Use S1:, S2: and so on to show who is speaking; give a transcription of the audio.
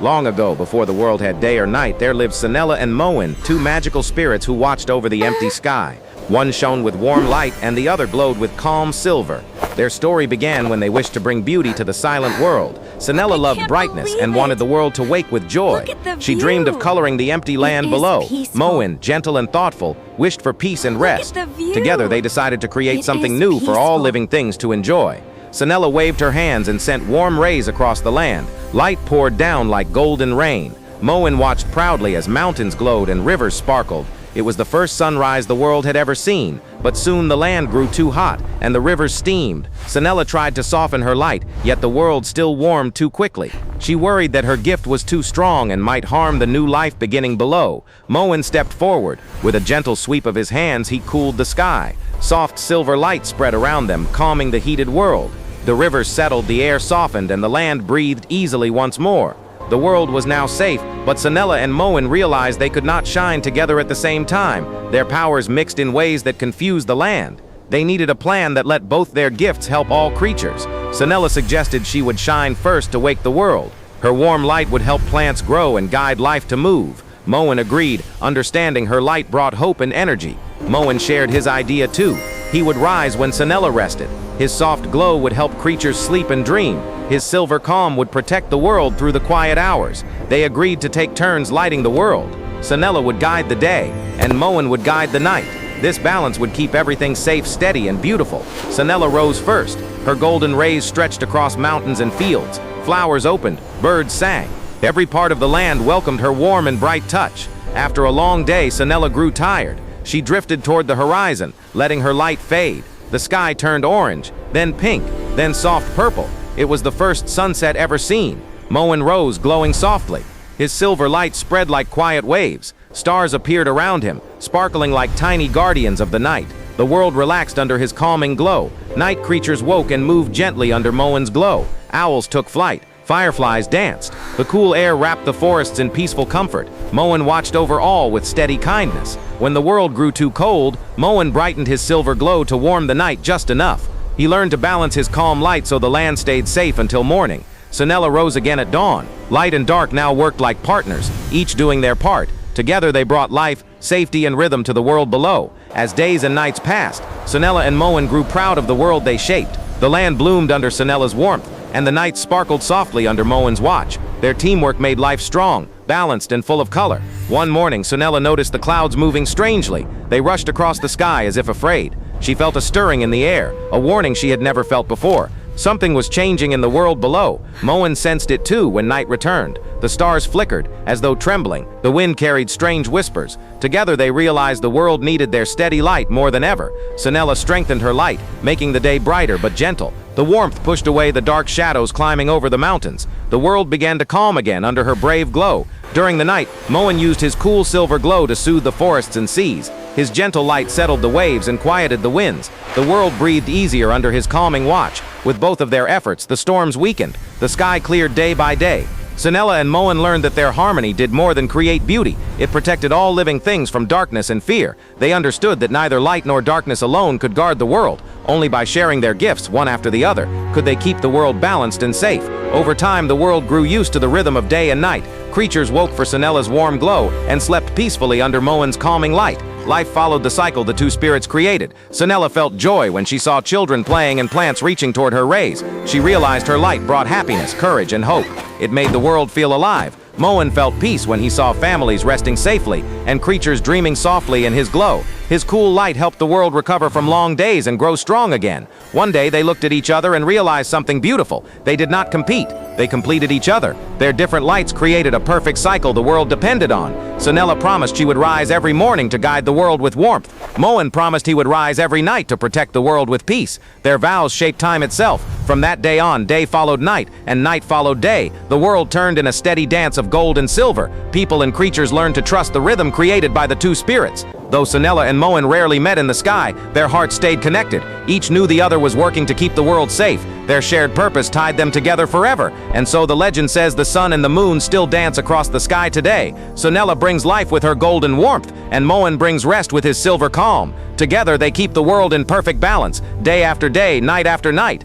S1: Long ago, before the world had day or night, there lived Sinella and Moen, two magical spirits who watched over the empty sky. One shone with warm light and the other glowed with calm silver. Their story began when they wished to bring beauty to the silent world. Sinella loved brightness and wanted the world to wake with joy. She dreamed of coloring the empty land below. Moen, gentle and thoughtful, wished for peace and rest. Together they decided to create something new for all living things to enjoy. Sinella waved her hands and sent warm rays across the land. Light poured down like golden rain. Moen watched proudly as mountains glowed and rivers sparkled. It was the first sunrise the world had ever seen, but soon the land grew too hot and the rivers steamed. Sinella tried to soften her light, yet the world still warmed too quickly. She worried that her gift was too strong and might harm the new life beginning below. Moen stepped forward. With a gentle sweep of his hands, he cooled the sky. Soft silver light spread around them, calming the heated world. The rivers settled, the air softened, and the land breathed easily once more. The world was now safe, but Sinella and Moen realized they could not shine together at the same time. Their powers mixed in ways that confused the land. They needed a plan that let both their gifts help all creatures. Sinella suggested she would shine first to wake the world. Her warm light would help plants grow and guide life to move. Moen agreed, understanding her light brought hope and energy. Moen shared his idea too. He would rise when Sinella rested. His soft glow would help creatures sleep and dream. His silver calm would protect the world through the quiet hours. They agreed to take turns lighting the world. Sinella would guide the day, and Moen would guide the night. This balance would keep everything safe, steady, and beautiful. Sinella rose first. Her golden rays stretched across mountains and fields. Flowers opened, birds sang. Every part of the land welcomed her warm and bright touch. After a long day, Sinella grew tired. She drifted toward the horizon, letting her light fade. The sky turned orange, then pink, then soft purple. It was the first sunset ever seen. Moen rose, glowing softly. His silver light spread like quiet waves. Stars appeared around him, sparkling like tiny guardians of the night. The world relaxed under his calming glow. Night creatures woke and moved gently under Moen's glow. Owls took flight. Fireflies danced. The cool air wrapped the forests in peaceful comfort. Moen watched over all with steady kindness. When the world grew too cold, Moen brightened his silver glow to warm the night just enough. He learned to balance his calm light so the land stayed safe until morning. Sinella rose again at dawn. Light and dark now worked like partners, each doing their part. Together they brought life, safety, and rhythm to the world below. As days and nights passed, Sinella and Moen grew proud of the world they shaped. The land bloomed under Sinella's warmth, and the night sparkled softly under Moen's watch. Their teamwork made life strong, balanced, and full of color. One morning, Sinella noticed the clouds moving strangely. They rushed across the sky as if afraid. She felt a stirring in the air, a warning she had never felt before. Something was changing in the world below. Moen sensed it too when night returned. The stars flickered, as though trembling. The wind carried strange whispers. Together they realized the world needed their steady light more than ever. Sinella strengthened her light, making the day brighter but gentle. The warmth pushed away the dark shadows climbing over the mountains. The world began to calm again under her brave glow. During the night, Moen used his cool silver glow to soothe the forests and seas. His gentle light settled the waves and quieted the winds. The world breathed easier under his calming watch. With both of their efforts, the storms weakened. The sky cleared day by day. Sinella and Moen learned that their harmony did more than create beauty. It protected all living things from darkness and fear. They understood that neither light nor darkness alone could guard the world. Only by sharing their gifts one after the other could they keep the world balanced and safe. Over time, the world grew used to the rhythm of day and night. Creatures woke for Sinella's warm glow and slept peacefully under Moen's calming light. Life followed the cycle the two spirits created. Sinella felt joy when she saw children playing and plants reaching toward her rays. She realized her light brought happiness, courage, and hope. It made the world feel alive. Moen felt peace when he saw families resting safely and creatures dreaming softly in his glow. His cool light helped the world recover from long days and grow strong again. One day they looked at each other and realized something beautiful. They did not compete. They completed each other. Their different lights created a perfect cycle the world depended on. Sinella promised she would rise every morning to guide the world with warmth. Moen promised he would rise every night to protect the world with peace. Their vows shaped time itself. From that day on, day followed night, and night followed day. The world turned in a steady dance of gold and silver. People and creatures learned to trust the rhythm created by the two spirits. Though Sinella and Moen rarely met in the sky, their hearts stayed connected. Each knew the other was working to keep the world safe. Their shared purpose tied them together forever. And so the legend says the sun and the moon still dance across the sky today. Sinella brings life with her golden warmth, and Moen brings rest with his silver calm. Together they keep the world in perfect balance, day after day, night after night.